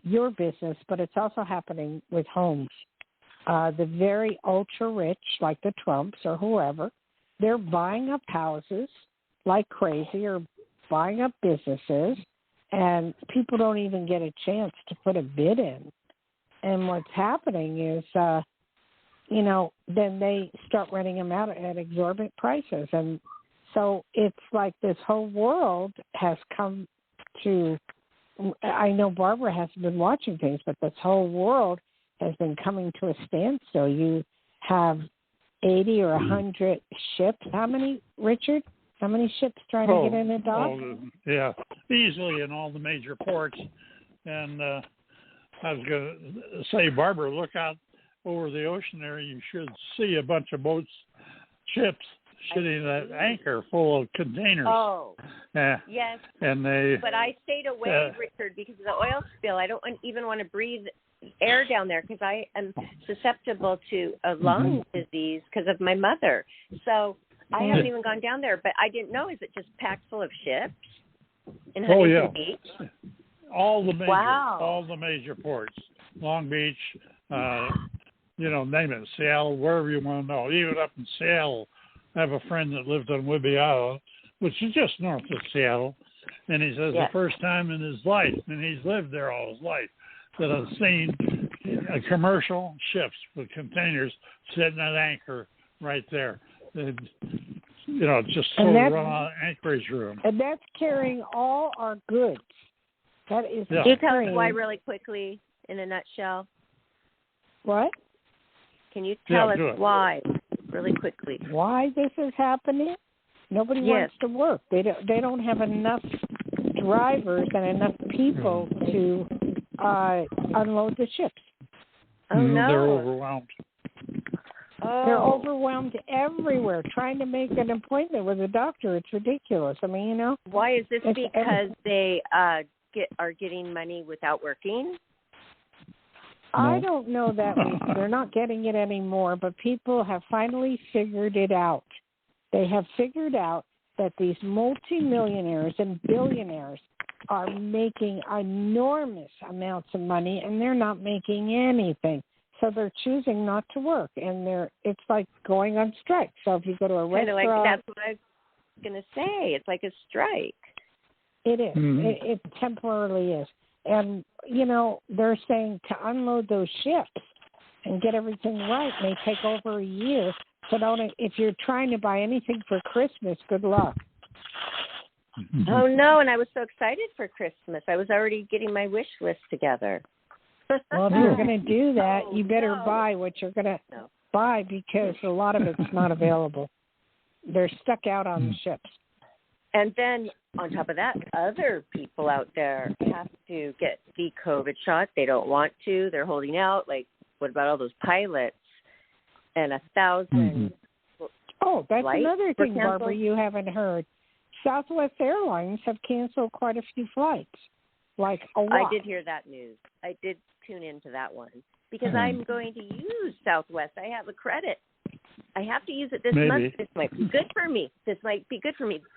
Speaker 6: your business, but it's also happening with homes. The very ultra-rich, like the Trumps or whoever, they're buying up houses like crazy or buying up businesses, and people don't even get a chance to put a bid in. And what's happening is, then they start renting them out at exorbitant prices. And so it's like this whole world has come to, I know Barbara hasn't been watching things, but this whole world has been coming to a standstill. You have 80 or 100 ships. How many, Richard? How many ships trying to get in a dock?
Speaker 7: Yeah, easily in all the major ports. And I was going to say, Barbara, look out over the ocean there. You should see a bunch of ships sitting at anchor full of containers.
Speaker 5: Oh, yes.
Speaker 7: And
Speaker 5: but I stayed away, Richard, because of the oil spill. I don't even want to breathe air down there because I am susceptible to a lung disease because of my mother. So I haven't even gone down there, but I didn't know. Is it just packed full of ships in Huntington Beach?
Speaker 7: All the major ports, Long Beach, name it, Seattle, wherever you want to know. Even up in Seattle, I have a friend that lived on Whidbey Island, which is just north of Seattle, and he says the first time in his life, and he's lived there all his life, that I've seen commercial ships with containers sitting at anchor right there. Just so run on anchorage room.
Speaker 6: And that's carrying all our goods. That is.
Speaker 5: Can you tell us why really quickly, in a nutshell?
Speaker 6: What?
Speaker 5: Can you tell us why, really quickly?
Speaker 6: Why this is happening? Nobody wants to work. They don't have enough drivers and enough people to unload the ships.
Speaker 5: Oh no!
Speaker 7: They're overwhelmed.
Speaker 6: They're overwhelmed everywhere trying to make an appointment with a doctor. It's ridiculous. I mean,
Speaker 5: Why is this? Because they are getting money without working?
Speaker 6: I don't know that they're not getting it anymore, but people have finally figured it out. They have figured out that these multimillionaires and billionaires are making enormous amounts of money, and they're not making anything. So they're choosing not to work, and it's like going on strike. So if you go to a restaurant,
Speaker 5: that's what I was going to say. It's like a strike.
Speaker 6: It is. It temporarily is. And, they're saying to unload those ships, and get everything right may take over a year. So if you're trying to buy anything for Christmas, good luck.
Speaker 5: Oh, no, and I was so excited for Christmas. I was already getting my wish list together.
Speaker 6: Well, if you're going to do that, you better buy what you're going to buy because a lot of it's not available. They're stuck out on the ships.
Speaker 5: And then, on top of that, other people out there have to get the COVID shot. They don't want to. They're holding out. Like, what about all those pilots? And 1,000
Speaker 6: Oh, that's
Speaker 5: flights
Speaker 6: another thing,
Speaker 5: canceled?
Speaker 6: Barbara, you haven't heard. Southwest Airlines have canceled quite a few flights, like a lot.
Speaker 5: I did hear that news. I did tune into that one because I'm going to use Southwest. I have a credit. I have to use it this month. This might be good for me.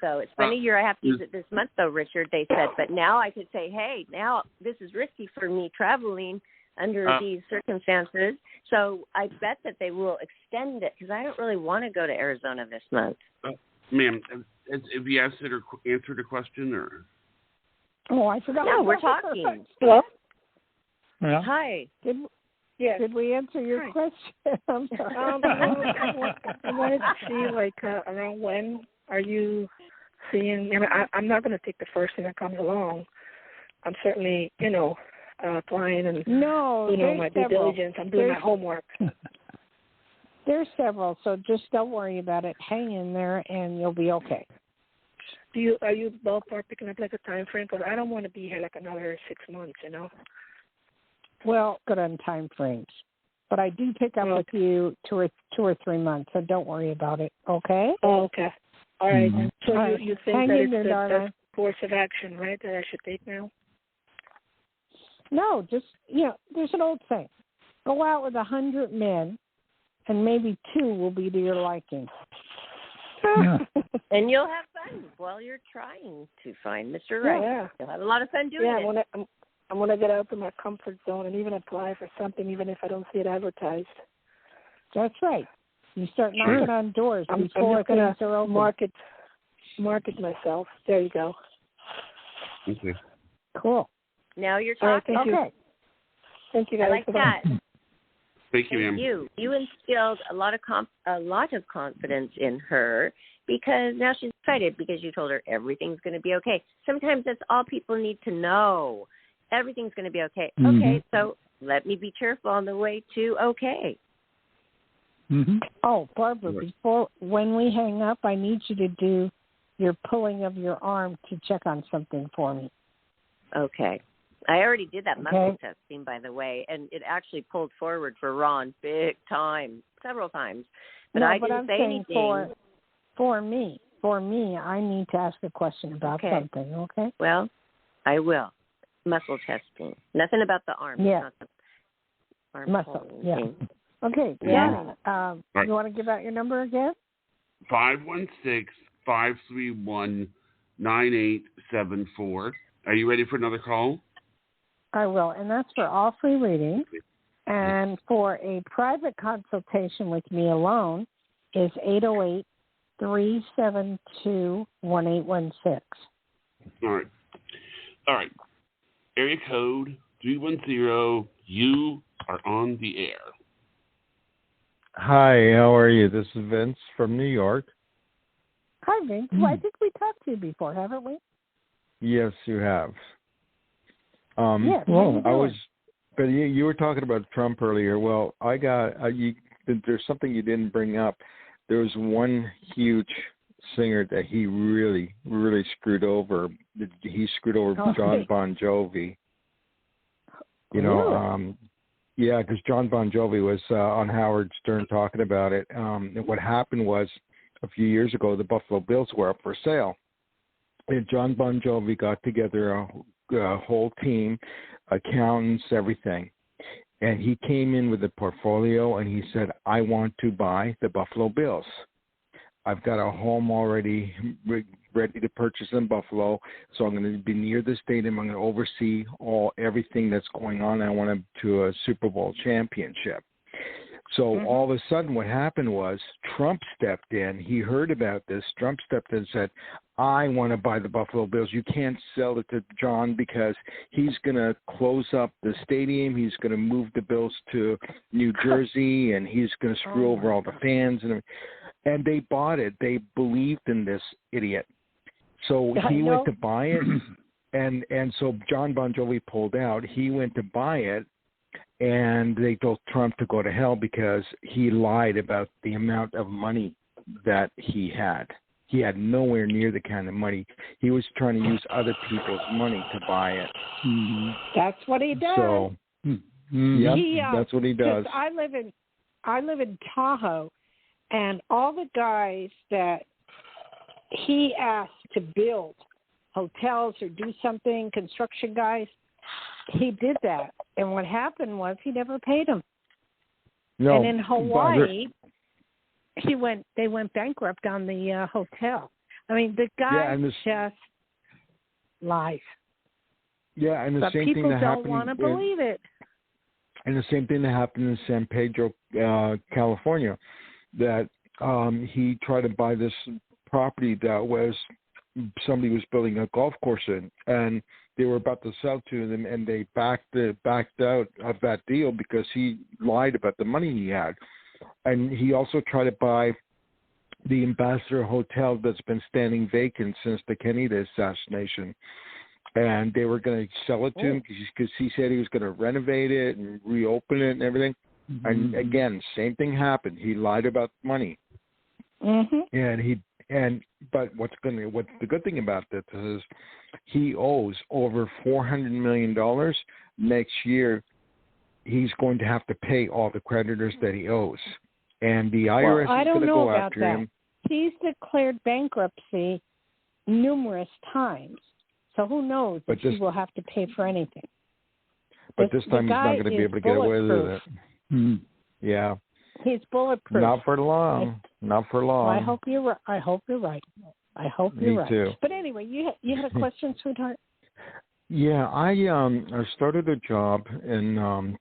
Speaker 5: So it's been a year. I have to use it this month, though, Richard, they said. But now I could say, hey, now this is risky for me traveling under these circumstances. So I bet that they will extend it because I don't really want to go to Arizona this month.
Speaker 4: Ma'am, have you answered a question? Or?
Speaker 6: Oh, I forgot.
Speaker 5: No, we're talking.
Speaker 9: Hello?
Speaker 7: Yeah.
Speaker 5: Hi.
Speaker 6: Did we answer your question? I'm sorry.
Speaker 9: I wanted to see, like, around when are you seeing? I mean, I'm not going to take the first thing that comes along. I'm certainly, applying and doing my due diligence. I'm doing my homework.
Speaker 6: There's several, so just don't worry about it. Hang in there, and you'll be okay.
Speaker 9: Are you ballpark picking up like a time frame? Because I don't want to be here like another 6 months,
Speaker 6: Well, good on time frames, but I do pick up with you two or 3 months, so don't worry about it. Okay?
Speaker 9: Oh, okay. All right. So
Speaker 6: All right.
Speaker 9: you think
Speaker 6: Hang
Speaker 9: that
Speaker 6: in
Speaker 9: it's
Speaker 6: there,
Speaker 9: the course of action, right, that I should take now?
Speaker 6: No, just there's an old saying: go out with 100 men, and maybe 2 will be to your liking.
Speaker 7: Yeah.
Speaker 5: And you'll have fun while you're trying to find Mr. Right.
Speaker 9: Yeah.
Speaker 5: You'll have a lot of fun doing it.
Speaker 9: I want to get out of my comfort zone and even apply for something, even if I don't see it advertised.
Speaker 6: That's right. You start knocking on doors before
Speaker 9: I'm just
Speaker 6: things are open.
Speaker 9: Market myself. There you go.
Speaker 4: Okay.
Speaker 6: Cool.
Speaker 5: Now you're
Speaker 9: All right,
Speaker 5: talking.
Speaker 9: thank you. Thank you, guys.
Speaker 5: I like that.
Speaker 4: Thank you, ma'am.
Speaker 5: You instilled a lot of confidence in her because now she's excited because you told her everything's going to be okay. Sometimes that's all people need to know. Everything's going to be okay.
Speaker 7: Mm-hmm.
Speaker 5: Okay, so let me be cheerful on the way to okay.
Speaker 7: Mm-hmm.
Speaker 6: Oh, Barbara, when we hang up, I need you to do your pulling of your arm to check on something for me.
Speaker 5: Okay. I already did that muscle testing, by the way, and it actually pulled forward for Ron big time, several times. But I didn't say anything.
Speaker 6: For me, I need to ask a question about something, okay?
Speaker 5: Well, I will. Muscle testing. Nothing about the arm.
Speaker 6: Yeah.
Speaker 5: Not the arm
Speaker 6: muscle, yeah.
Speaker 5: thing.
Speaker 6: Okay,
Speaker 5: Yeah.
Speaker 6: Right. You want to give out your number again?
Speaker 4: 516-531-9874. Are you ready for another call?
Speaker 6: I will, and that's for all free readings. And for a private consultation with me alone is 808-372-1816.
Speaker 4: All right. Area code 310. You are on the air.
Speaker 10: Hi, how are you? This is Vince from New York.
Speaker 6: Hi, Vince. Well, I think we talked to you before, haven't we?
Speaker 10: Yes, you have.
Speaker 6: Yes.
Speaker 10: But you were talking about Trump earlier. Well, I got there's something you didn't bring up. There was one huge singer that he really, really screwed over. He screwed over John Bon Jovi. Because John Bon Jovi was on Howard Stern talking about it. And what happened was a few years ago, the Buffalo Bills were up for sale. And John Bon Jovi got together a whole team, accountants, everything. And he came in with a portfolio and he said, I want to buy the Buffalo Bills. I've got a home already ready to purchase in Buffalo, so I'm going to be near the stadium. I'm going to oversee everything that's going on. I want to a Super Bowl championship. So all of a sudden what happened was Trump stepped in. He heard about this. Trump stepped in and said, I want to buy the Buffalo Bills. You can't sell it to John because he's going to close up the stadium. He's going to move the Bills to New Jersey, and he's going to screw over all the fans. And they bought it. They believed in this idiot. So he went to buy it, and so John Bon Jovi pulled out. He went to buy it. And they told Trump to go to hell because he lied about the amount of money that he had. He had nowhere near the kind of money. He was trying to use other people's money to buy it.
Speaker 6: That's what he does.
Speaker 10: So, that's what he does.
Speaker 6: I live in Tahoe, and all the guys that he asked to build hotels or do something, construction guys, he did that. And what happened was he never paid them.
Speaker 10: No,
Speaker 6: and in Hawaii, they went bankrupt on the hotel. I mean, the guy just lies.
Speaker 10: Yeah, and the
Speaker 6: but
Speaker 10: same thing that happened.
Speaker 6: People don't want to believe it.
Speaker 10: And the same thing that happened in San Pedro, California, that he tried to buy this property that was somebody was building a golf course in, and they were about to sell to them, and they backed out of that deal because he lied about the money he had. And he also tried to buy the Ambassador Hotel that's been standing vacant since the Kennedy assassination. And they were going to sell it to him because he said he was going to renovate it and reopen it and everything. And again, same thing happened. He lied about money. But what's the good thing about this is he owes over $400 million. Next year, he's going to have to pay all the creditors that he owes. And the IRS is going to go after him.
Speaker 6: He's declared bankruptcy numerous times. So who knows if he will have to pay for anything.
Speaker 10: But this time he's not going to be able to get away with it. Yeah.
Speaker 6: He's bulletproof.
Speaker 10: Not for long. Not for long.
Speaker 6: Well, I hope you're right. I hope you're right.
Speaker 10: Me too.
Speaker 6: But anyway, you had a question, sweetheart?
Speaker 10: Yeah, I started a job in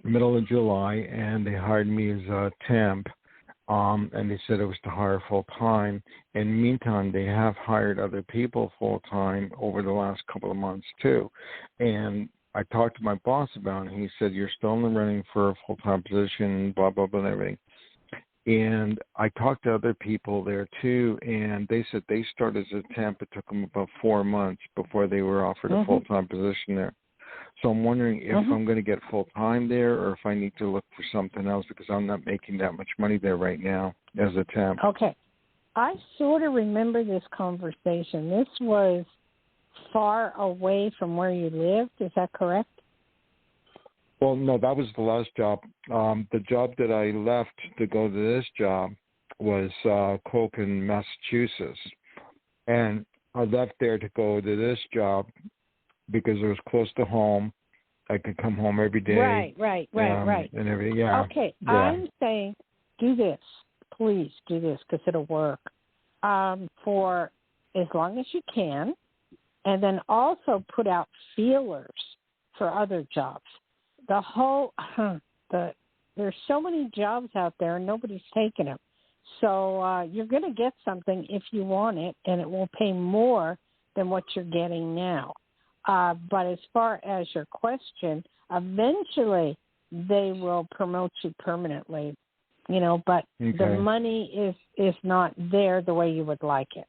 Speaker 10: middle of July, and they hired me as a temp, and they said it was to hire full time. In the meantime, they have hired other people full time over the last couple of months too, and I talked to my boss about it, and he said, you're still in the running for a full-time position, blah, blah, blah, and everything. And I talked to other people there, too, and they said they started as a temp. It took them about 4 months before they were offered a full-time position there. So I'm wondering if I'm going to get full-time there or if I need to look for something else because I'm not making that much money there right now as a temp.
Speaker 6: Okay. I sort of remember this conversation. This was far away from where you lived, is that correct?
Speaker 10: Well, no, that was the last job. The job that I left to go to this job was Colkin, Massachusetts. And I left there to go to this job because it was close to home. I could come home every day.
Speaker 6: Right.
Speaker 10: And everything, yeah.
Speaker 6: Okay,
Speaker 10: yeah.
Speaker 6: I'm saying do this. Please do this because it'll work for as long as you can. And then also put out feelers for other jobs. There's so many jobs out there and nobody's taking them. So you're going to get something if you want it, and it will pay more than what you're getting now. But as far as your question, eventually they will promote you permanently, but the money is not there the way you would like it.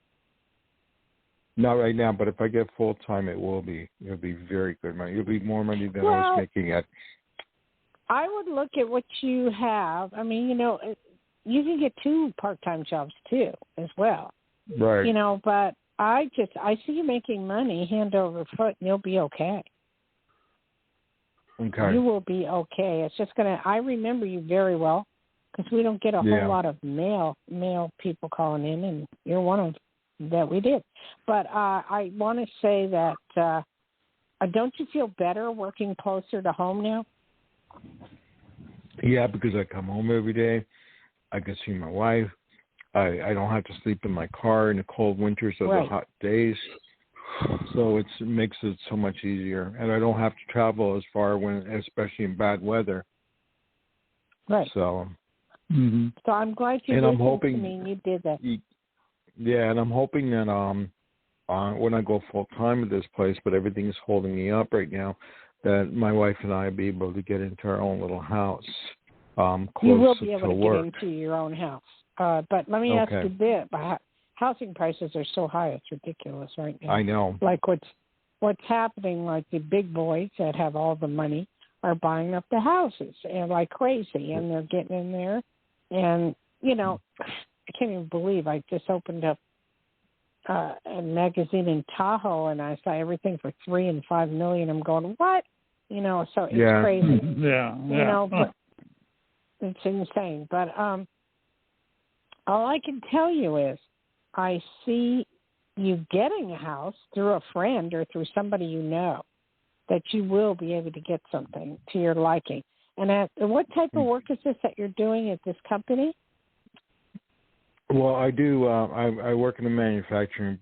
Speaker 10: Not right now, but if I get full time, it'll be very good money. It'll be more money than I was making at.
Speaker 6: I would look at what you have. I mean, you can get 2 part-time jobs too, as well.
Speaker 10: Right.
Speaker 6: But I see you making money hand over foot, and you'll be okay.
Speaker 10: Okay.
Speaker 6: You will be okay. It's just I remember you very well because we don't get a whole lot of male people calling in, and you're one of that we did. But I want to say that don't you feel better working closer to home now?
Speaker 10: Yeah, because I come home every day. I can see my wife. I don't have to sleep in my car in the cold winters or the hot days. So it makes it so much easier. And I don't have to travel as far, especially in bad weather.
Speaker 6: Right.
Speaker 10: So.
Speaker 6: So I'm glad you
Speaker 10: and
Speaker 6: listened
Speaker 10: I'm hoping,
Speaker 6: to me and you did that.
Speaker 10: Yeah, and I'm hoping that when I go full time at this place, but everything's holding me up right now, that my wife and I will be able to get into our own little house.
Speaker 6: You will be
Speaker 10: to
Speaker 6: able to
Speaker 10: work.
Speaker 6: get into your own house. But let me ask you this: housing prices are so high, it's ridiculous right now.
Speaker 10: I know.
Speaker 6: Like what's happening? Like the big boys that have all the money are buying up the houses and like crazy, and they're getting in there. And you know, I can't even believe I just opened up a magazine in Tahoe, and I saw everything for $3 and $5 million. I'm going, what? You know, so it's crazy.
Speaker 7: Yeah.
Speaker 6: You know, but it's insane. But all I can tell you is, I see you getting a house through a friend or through somebody you know, that you will be able to get something to your liking. And what type of work is this that you're doing at this company?
Speaker 10: Well, I do. I work in the manufacturing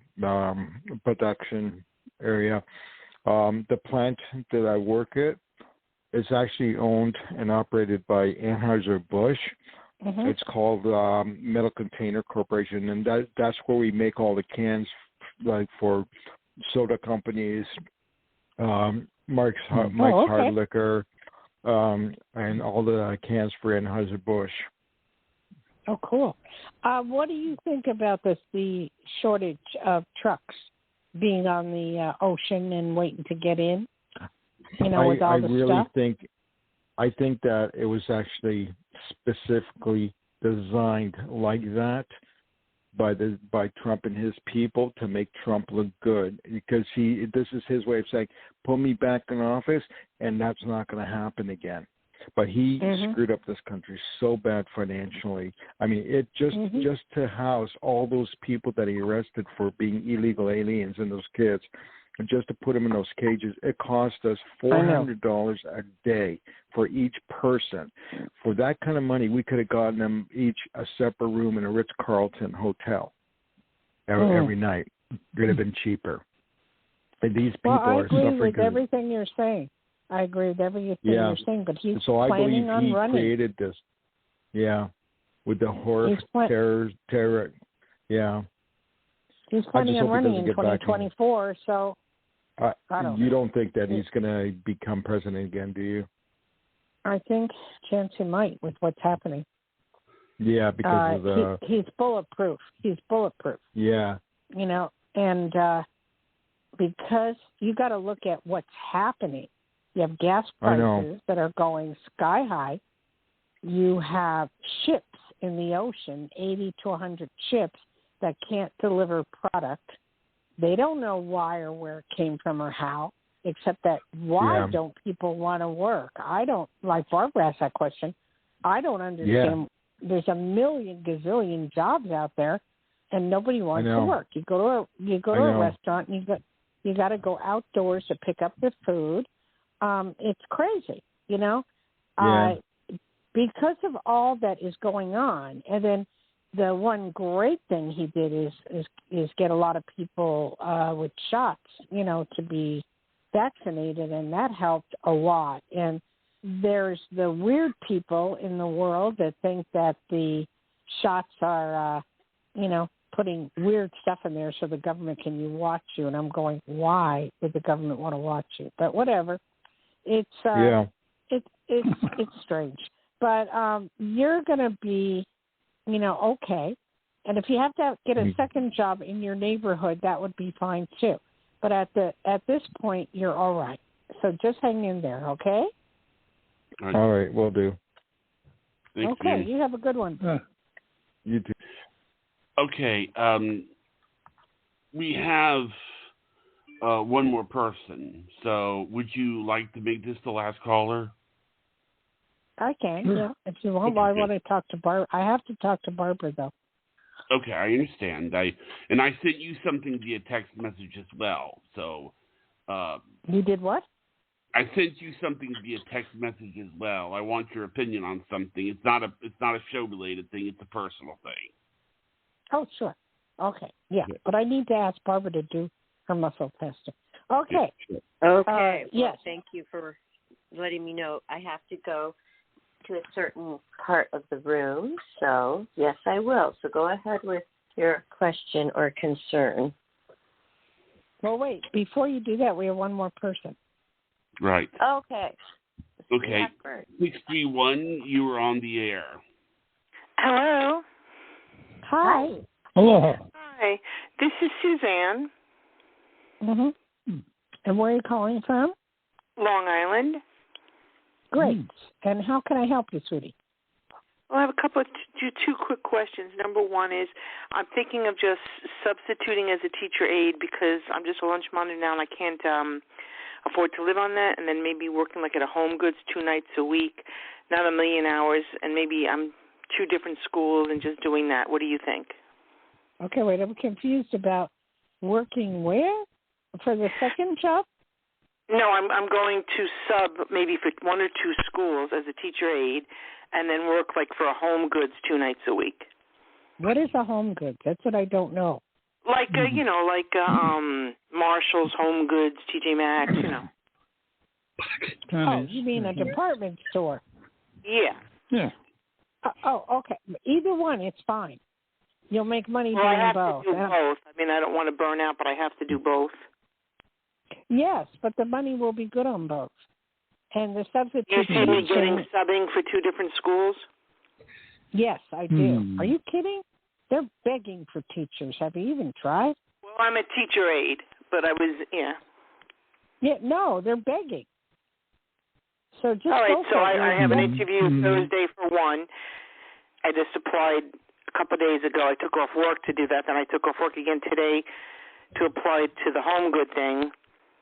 Speaker 10: production area. The plant that I work at is actually owned and operated by Anheuser-Busch.
Speaker 6: Mm-hmm.
Speaker 10: It's called Metal Container Corporation, and that's where we make all the cans, like for soda companies, Mike's Hard Liquor, and all the cans for Anheuser-Busch.
Speaker 6: Oh, cool. What do you think about the shortage of trucks being on the ocean and waiting to get in? You know, with all the stuff?
Speaker 10: I think that it was actually specifically designed like that by Trump and his people to make Trump look good, because this is his way of saying, put me back in office, and that's not going to happen again. But he screwed up this country so bad financially. I mean, it just to house all those people that he arrested for being illegal aliens and those kids, and just to put them in those cages, it cost us $400 a day for each person. For that kind of money, we could have gotten them each a separate room in a Ritz-Carlton hotel every night. It would have been cheaper. And these people are suffering.
Speaker 6: I agree with everything you're saying. I agree with everything you're saying, but he's planning on running. So I believe he created this. Yeah, with the horror, terror. Yeah. He's planning on running in 2024, so I don't know.
Speaker 10: You don't think that he's going to become president again, do you?
Speaker 6: I think chance he might with what's happening.
Speaker 10: Yeah, because of the...
Speaker 6: He's bulletproof. He's bulletproof.
Speaker 10: Yeah.
Speaker 6: You know, and because you got to look at what's happening. You have gas prices that are going sky high. You have ships in the ocean, 80 to 100 ships that can't deliver product. They don't know why or where it came from or how, except that why don't people want to work? I don't, like Barbara asked that question, I don't understand. There's a million gazillion jobs out there, and nobody wants to work. You go to a restaurant, and you got to go outdoors to pick up the food. It's crazy, you know, because of all that is going on. And then the one great thing he did is get a lot of people with shots, you know, to be vaccinated, and that helped a lot. And there's the weird people in the world that think that the shots are, you know, putting weird stuff in there so the government can watch you. And I'm going, why would the government want to watch you? But whatever. It's strange, but you're going to be, you know, okay. And if you have to get a second job in your neighborhood, that would be fine too. But at this point, you're all right. So just hang in there, okay?
Speaker 10: All right, will do.
Speaker 4: Thanks,
Speaker 6: okay,
Speaker 4: man.
Speaker 6: you have a good one.
Speaker 10: You too.
Speaker 4: Okay, we have one more person. So would you like to make this the last caller?
Speaker 6: I can, yeah. If you want, I want to talk to Barbara. I have to talk to Barbara, though.
Speaker 4: Okay, I understand. I sent you something via text message as well. So
Speaker 6: you did what?
Speaker 4: I sent you something via text message as well. I want your opinion on something. It's not a show related thing. It's a personal thing.
Speaker 6: Oh, sure. Okay, yeah. But I need to ask Barbara to do her muscle testing. Okay.
Speaker 5: Okay.
Speaker 6: Yes.
Speaker 5: Thank you for letting me know. I have to go to a certain part of the room. So, yes, I will. So go ahead with your question or concern.
Speaker 6: Well, wait. Before you do that, we have one more person.
Speaker 4: Right.
Speaker 5: Okay.
Speaker 4: Okay. 631, you are on the air.
Speaker 11: Hello.
Speaker 6: Hi.
Speaker 7: Hello.
Speaker 11: Hi. This is Suzanne.
Speaker 6: Mm-hmm. And where are you calling from?
Speaker 11: Long Island.
Speaker 6: Great. And how can I help you, sweetie?
Speaker 11: Well, I have a couple of two quick questions. Number one is I'm thinking of just substituting as a teacher aide because I'm just a lunch monitor now and I can't afford to live on that, and then maybe working like at a Home Goods 2 nights a week, not a million hours, and maybe I'm 2 different schools and just doing that. What do you think?
Speaker 6: Okay, wait. I'm confused about working where? For the second job?
Speaker 11: No, I'm going to sub maybe for 1 or 2 schools as a teacher aide, and then work like for a Home Goods 2 nights a week.
Speaker 6: What is a Home Goods? That's what I don't know.
Speaker 11: Like Marshall's, Home Goods, TJ Maxx,
Speaker 6: Oh, you mean a department store?
Speaker 11: Yeah.
Speaker 7: Yeah.
Speaker 6: Oh, okay. Either one, it's fine. You'll make money
Speaker 11: well,
Speaker 6: doing
Speaker 11: I have
Speaker 6: both.
Speaker 11: to do both. I mean, I don't want to burn out, but I have to do both.
Speaker 6: Yes, but the money will be good on both. And the substitute.
Speaker 11: You see me getting subbing for 2 different schools?
Speaker 6: Yes, I do. Are you kidding? They're begging for teachers. Have you even tried?
Speaker 11: Well, I'm a teacher aide, but I was,
Speaker 6: Yeah, no, they're begging. So just
Speaker 11: all right,
Speaker 6: go
Speaker 11: so
Speaker 6: for it.
Speaker 11: I have an interview Thursday for one. I just applied a couple of days ago. I took off work to do that. Then I took off work again today to apply to the Home Good thing.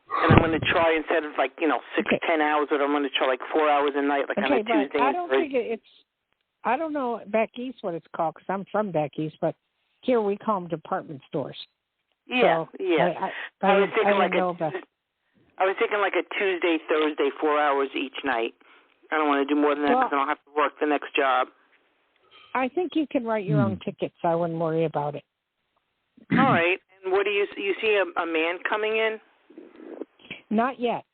Speaker 11: And I'm going to try, instead of 6-10 hours, I'm going to try 4 hours a night, on a Tuesday.
Speaker 6: I don't think it's. I don't know back east what it's called because I'm from back east, but here we call them department stores.
Speaker 11: Yeah,
Speaker 6: so
Speaker 11: yeah. I was thinking like a Tuesday, Thursday, 4 hours each night. I don't want to do more than that because I don't have to work the next job.
Speaker 6: I think you can write your own tickets. I wouldn't worry about it.
Speaker 11: All right. And what do you see a man coming in?
Speaker 6: Not yet.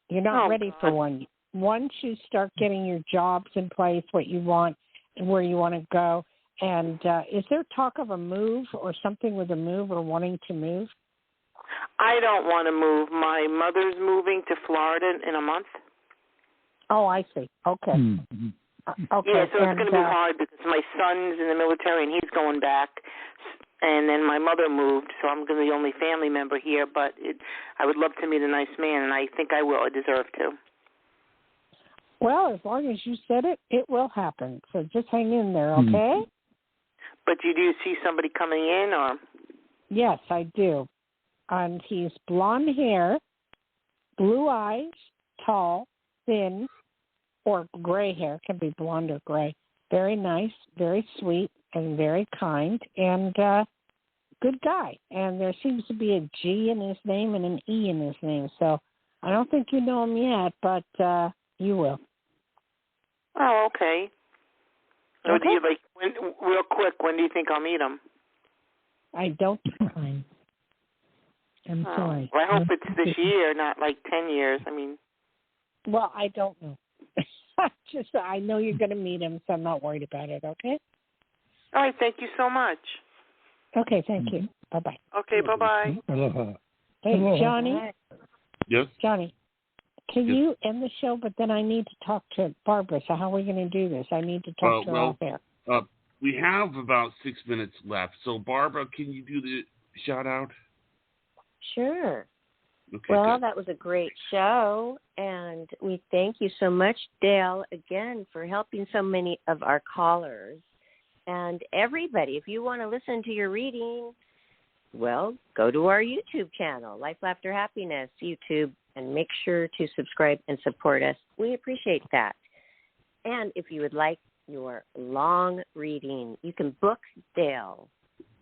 Speaker 6: You're not ready for one. Once you start getting your jobs in place, what you want and where you want to go, and is there talk of a move or something with a move or wanting to move?
Speaker 11: I don't want to move. My mother's moving to Florida in a month.
Speaker 6: Oh, I see. Okay.
Speaker 10: Mm-hmm.
Speaker 6: Okay.
Speaker 11: Yeah, so it's going to be hard because my son's in the military and he's going back. And then my mother moved, so I'm going to be the only family member here. But I would love to meet a nice man, and I think I will. I deserve to.
Speaker 6: Well, as long as you said it, it will happen. So just hang in there, okay?
Speaker 11: But do you see somebody coming in, or?
Speaker 6: Yes, I do. And he's blonde hair, blue eyes, tall, thin, or gray hair. Can be blonde or gray. Very nice, very sweet, and very kind, and good guy. And there seems to be a G in his name and an E in his name. So I don't think you know him yet, but you will.
Speaker 11: Oh, okay. So
Speaker 6: okay.
Speaker 11: Do you real quick, when do you think I'll meet him?
Speaker 6: I don't mind. I'm sorry.
Speaker 11: Well, I hope it's this year, not 10 years. I mean.
Speaker 6: Well, I don't know. I know you're going to meet him, so I'm not worried about it, okay?
Speaker 11: All right, thank you so much.
Speaker 6: Okay, thank you. Bye-bye.
Speaker 11: Okay, bye-bye.
Speaker 7: Aloha.
Speaker 6: Hey, Johnny.
Speaker 4: Yes?
Speaker 6: Johnny, can you end the show, but then I need to talk to Barbara, so how are we going to do this? I need to talk to her off air.
Speaker 4: We have about 6 minutes left, so Barbara, can you do the shout-out?
Speaker 5: Sure.
Speaker 4: Okay,
Speaker 5: well,
Speaker 4: good.
Speaker 5: That was a great show, and we thank you so much, Dayle, again, for helping so many of our callers. And everybody, if you want to listen to your reading, well, go to our YouTube channel, Life, Laughter, Happiness, YouTube, and make sure to subscribe and support us. We appreciate that. And if you would like your long reading, you can book Dayle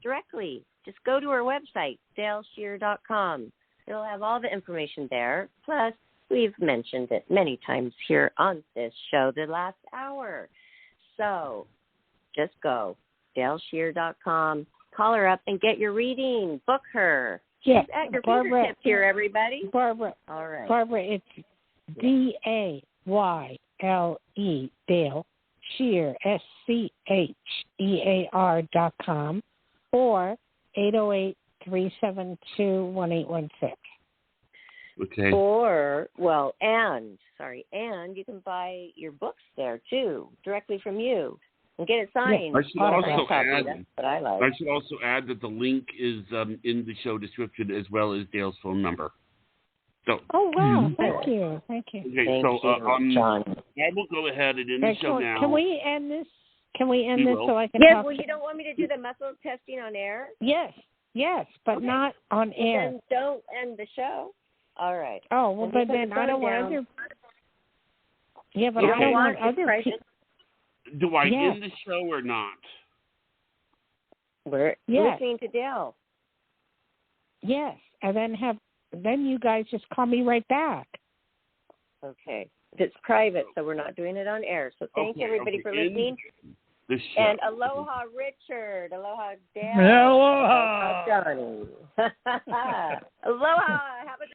Speaker 5: directly. Just go to our website, DayleSchear.com. It'll have all the information there. Plus, we've mentioned it many times here on this show the last hour. So just go, DayleSchear.com, call her up and get your reading. Book her.
Speaker 6: Yeah,
Speaker 5: She's at your
Speaker 6: Barbara,
Speaker 5: fingertips here, everybody.
Speaker 6: Barbara.
Speaker 5: All right.
Speaker 6: Barbara, it's DAYLE Dayle Schear, SCHEAR.com, or 808-372-1816.
Speaker 4: Okay.
Speaker 5: Or, and you can buy your books there too, directly from you, and get it signed.
Speaker 4: I should also add.
Speaker 5: That's what I like.
Speaker 4: I should also add that the link is in the show description as well as Dale's phone number. So.
Speaker 6: Oh wow! Thank you.
Speaker 4: Okay,
Speaker 5: Thank
Speaker 4: so
Speaker 5: you, John.
Speaker 4: I will go ahead and end the show now.
Speaker 6: Can we end this? So I can?
Speaker 5: Yes. Well, you don't want me to do the muscle testing on air?
Speaker 6: Yes, but not on air.
Speaker 5: Then don't end the show. All right.
Speaker 6: Oh well, but then I don't want other. Yeah, but I don't want other people.
Speaker 4: Do I end the show or not?
Speaker 5: We're listening to Dayle.
Speaker 6: Yes, and then you guys just call me right back.
Speaker 5: Okay. It's private, so we're not doing it on air. So thank you, everybody, for listening. And aloha, Richard. Aloha, Dayle.
Speaker 7: Aloha.
Speaker 5: Johnny. Aloha. Have a